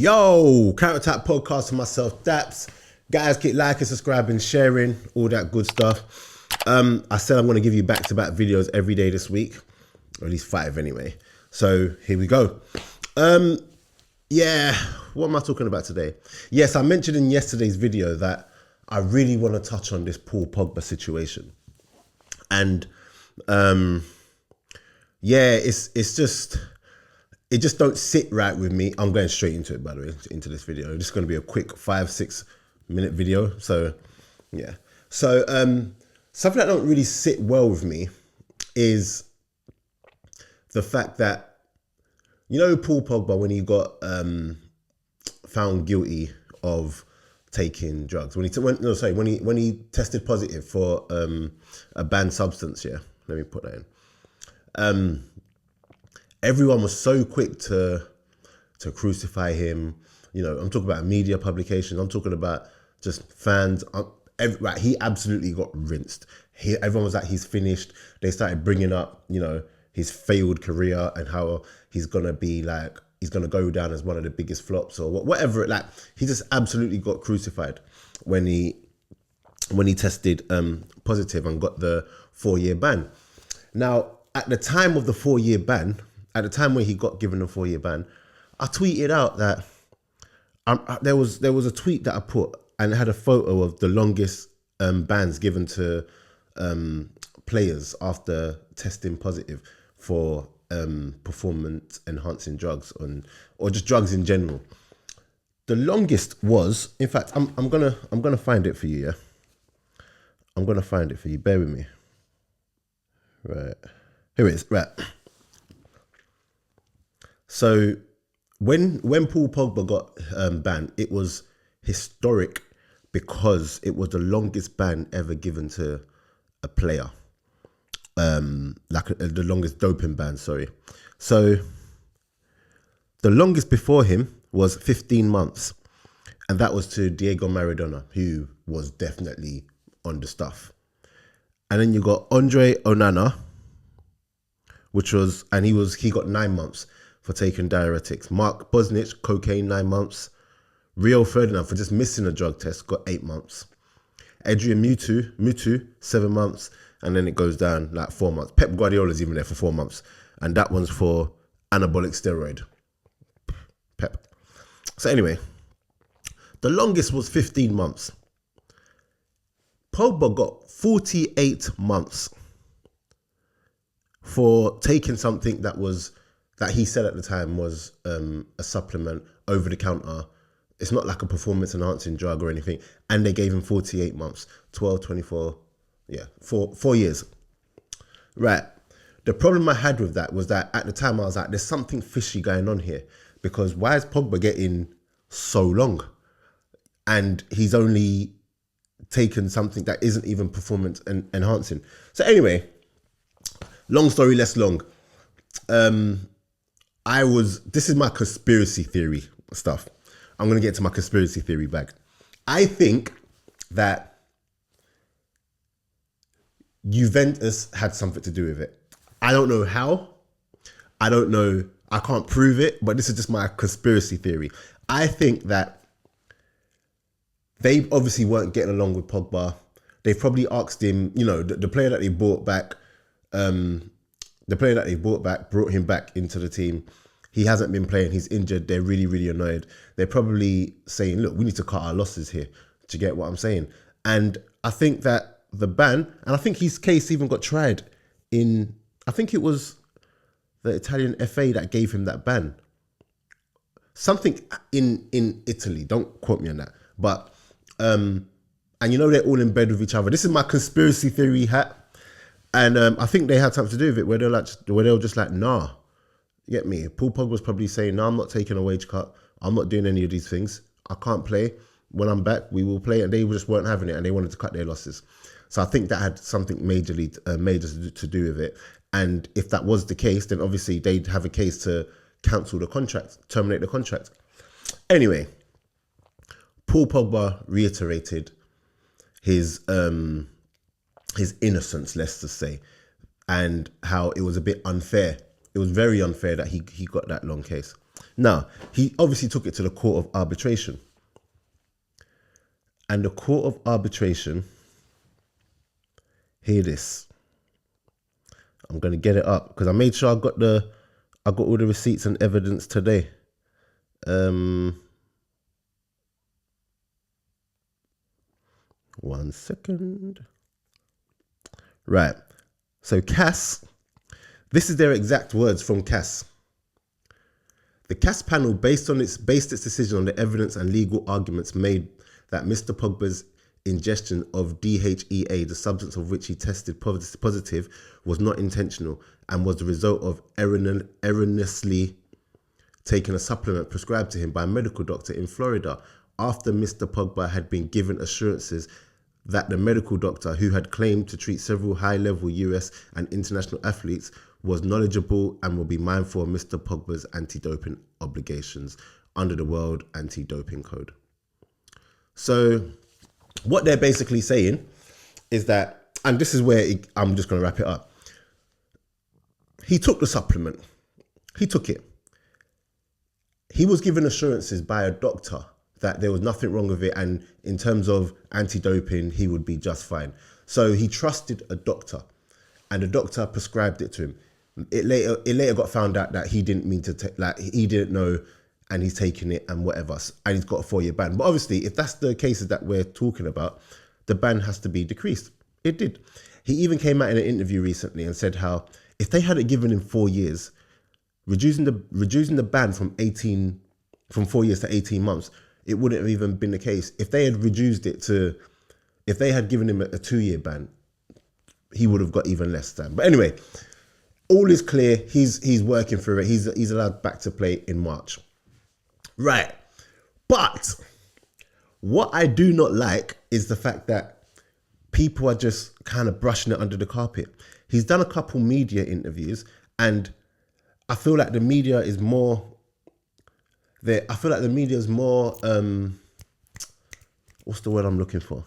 Yo, Counter-Attack podcast for myself, Daps. Guys, keep liking, subscribing, sharing, all that good stuff. I said I'm going to give you back-to-back videos every day this week, or at least 5 anyway. So here we go. Yeah, what am I talking about today? Yes, I mentioned in yesterday's video that I really want to touch on this Paul Pogba situation. And yeah, it just don't sit right with me. I'm going straight into it, by the way, into this video. It's going to be a quick 5-6 minute video. So yeah. So something that don't really sit well with me is the fact that, you know, Paul Pogba, when he got found guilty of taking drugs, when he tested positive for a banned substance, yeah, let me put that in. Everyone was so quick to crucify him. You know, I'm talking about media publications. I'm talking about just fans. Right, he absolutely got rinsed. Everyone was like, he's finished. They started bringing up, you know, his failed career and how he's gonna go down as one of the biggest flops or whatever. Like, he just absolutely got crucified when he tested positive and got the 4-year ban. Now, at the time of the 4-year ban, at the time when he got given a 4-year ban, I tweeted out that there was a tweet that I put and it had a photo of the longest bans given to players after testing positive for performance enhancing drugs or just drugs in general. The longest was, in fact, I'm gonna find it for you. Yeah, I'm gonna find it for you. Bear with me. Right, here it is. Right. So when Paul Pogba got banned, it was historic because it was the longest ban ever given to a player. The longest doping ban, sorry. So the longest before him was 15 months. And that was to Diego Maradona, who was definitely on the stuff. And then you got Andre Onana, he got 9 months for taking diuretics. Mark Bosnich, cocaine, 9 months. Rio Ferdinand, for just missing a drug test, got 8 months. Adrian Mutu, 7 months. And then it goes down like 4 months. Pep Guardiola's even there for 4 months. And that one's for anabolic steroid. Pep. So anyway, the longest was 15 months. Pogba got 48 months for taking something that he said at the time was a supplement, over the counter. It's not like a performance enhancing drug or anything. And they gave him 48 months, 12, 24, yeah, 4 years. Right. The problem I had with that was that at the time I was like, there's something fishy going on here, because why is Pogba getting so long? And he's only taken something that isn't even performance enhancing. So anyway, long story less long. This is my conspiracy theory stuff. I'm going to get to my conspiracy theory bag. I think that Juventus had something to do with it. I don't know how. I don't know. I can't prove it, but this is just my conspiracy theory. I think that they obviously weren't getting along with Pogba. They probably asked him, you know, the player that they brought back, brought him back into the team. He hasn't been playing. He's injured. They're really, really annoyed. They're probably saying, look, we need to cut our losses here. Do you get what I'm saying? And I think that the ban, and I think his case even got tried in, I think it was the Italian FA that gave him that ban. Something in Italy. Don't quote me on that. But, and you know, they're all in bed with each other. This is my conspiracy theory hat. And I think they had something to do with it where they were just like, nah. You get me? Paul Pogba was probably saying, no, I'm not taking a wage cut. I'm not doing any of these things. I can't play. When I'm back, we will play. And they just weren't having it and they wanted to cut their losses. So I think that had something major to do with it. And if that was the case, then obviously they'd have a case to cancel the contract, terminate the contract. Anyway, Paul Pogba reiterated his innocence, let's just say, and how it was a bit unfair. It was very unfair that he got that long case. Now, he obviously took it to the Court of Arbitration. And the Court of Arbitration, hear this. I'm going to get it up because I made sure I got all the receipts and evidence today. 1 second. Right. So CAS, this is their exact words from CAS. The CAS panel based its decision on the evidence and legal arguments made that Mr. Pogba's ingestion of DHEA, the substance of which he tested positive, was not intentional and was the result of erroneously taking a supplement prescribed to him by a medical doctor in Florida after Mr. Pogba had been given assurances that the medical doctor, who had claimed to treat several high-level US and international athletes, was knowledgeable and will be mindful of Mr. Pogba's anti-doping obligations under the World Anti-Doping Code. So what they're basically saying is that, and this is where I'm just going to wrap it up. He took the supplement. He took it. He was given assurances by a doctor that there was nothing wrong with it, and in terms of anti-doping, he would be just fine. So he trusted a doctor, and the doctor prescribed it to him. It later got found out that he didn't mean to take, like he didn't know, and he's taking it and whatever, and he's got a 4-year ban. But obviously, if that's the cases that we're talking about, the ban has to be decreased. It did. He even came out in an interview recently and said how if they had it given him 4 years, reducing the ban from 4 years to 18 months, it wouldn't have even been the case. If they had reduced it to, if they had given him a 2-year ban, he would have got even less time. But anyway, all is clear. He's working through it. He's allowed back to play in March. Right. But what I do not like is the fact that people are just kind of brushing it under the carpet. He's done a couple media interviews, and I feel like the media is more there. I feel like the media is more, what's the word I'm looking for?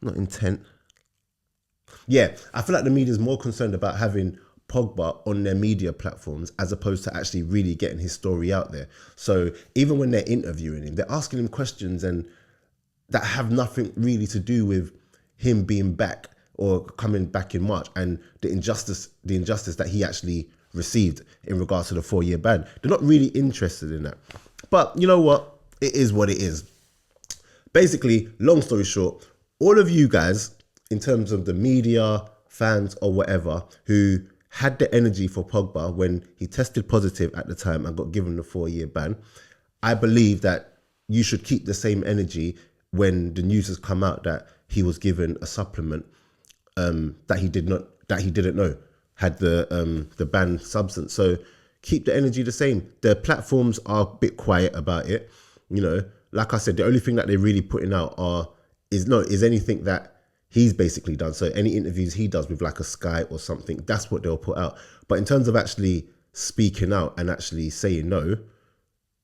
Not intent. Yeah, I feel like the media is more concerned about having Pogba on their media platforms as opposed to actually really getting his story out there. So even when they're interviewing him, they're asking him questions and that have nothing really to do with him being back or coming back in March and the injustice that he actually received in regards to the 4-year ban. They're not really interested in that. But you know what? It is what it is. Basically, long story short, all of you guys, in terms of the media, fans or whatever, who had the energy for Pogba when he tested positive at the time and got given the 4-year ban, I believe that you should keep the same energy when the news has come out that he was given a supplement that he didn't know had the banned substance. So keep the energy the same. The platforms are a bit quiet about it. You know, like I said, the only thing that they're really putting out is anything that he's basically done. So any interviews he does with like a Sky or something, that's what they'll put out. But in terms of actually speaking out and actually saying, no,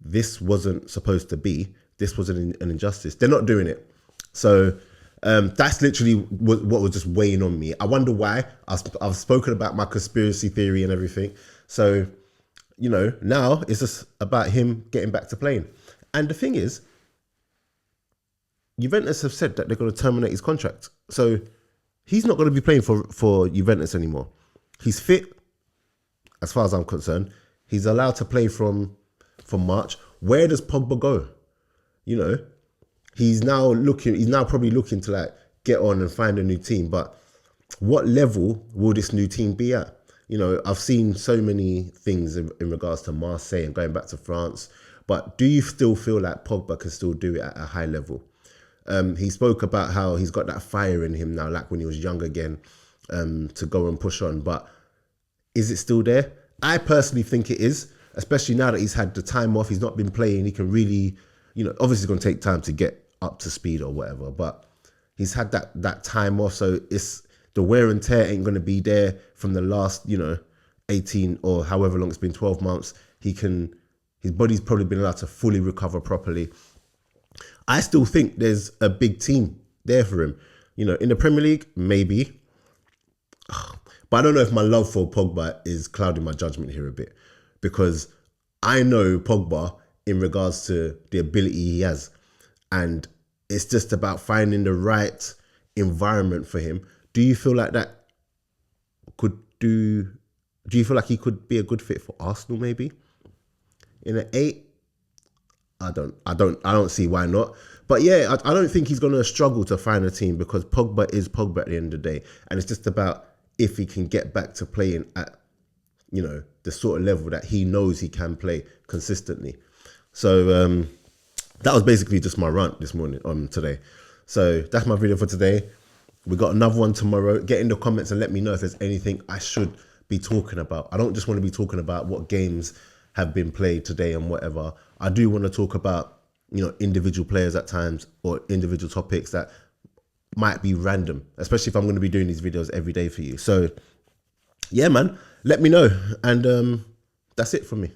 this wasn't supposed to be, this was an injustice, they're not doing it. So that's literally what was just weighing on me. I wonder why. I've spoken about my conspiracy theory and everything. So, you know, now it's just about him getting back to playing. And the thing is, Juventus have said that they're going to terminate his contract. So he's not going to be playing for Juventus anymore. He's fit, as far as I'm concerned. He's allowed to play from March. Where does Pogba go? You know, he's now probably looking to like get on and find a new team. But what level will this new team be at? You know, I've seen so many things in regards to Marseille and going back to France. But do you still feel like Pogba can still do it at a high level? He spoke about how he's got that fire in him now, like when he was young again, to go and push on. But is it still there? I personally think it is, especially now that he's had the time off. He's not been playing. He can really, you know, obviously it's going to take time to get up to speed or whatever, but he's had that time off. So it's the wear and tear ain't going to be there from the last, 18 or however long it's been, 12 months. His body's probably been allowed to fully recover properly. I still think there's a big team there for him. You know, in the Premier League, maybe. But I don't know if my love for Pogba is clouding my judgment here a bit. because I know Pogba in regards to the ability he has. And it's just about finding the right environment for him. Do you feel like that could do you feel like he could be a good fit for Arsenal maybe? In an 8? I don't see why not. But yeah, I don't think he's going to struggle to find a team, because Pogba is Pogba at the end of the day. And it's just about if he can get back to playing at, the sort of level that he knows he can play consistently. So that was basically just my rant this morning, today. So that's my video for today. We got another one tomorrow. Get in the comments and let me know if there's anything I should be talking about. I don't just want to be talking about what games have been played today and whatever. I do want to talk about, individual players at times, or individual topics that might be random, especially if I'm going to be doing these videos every day for you. So yeah, man, let me know. And that's it for me.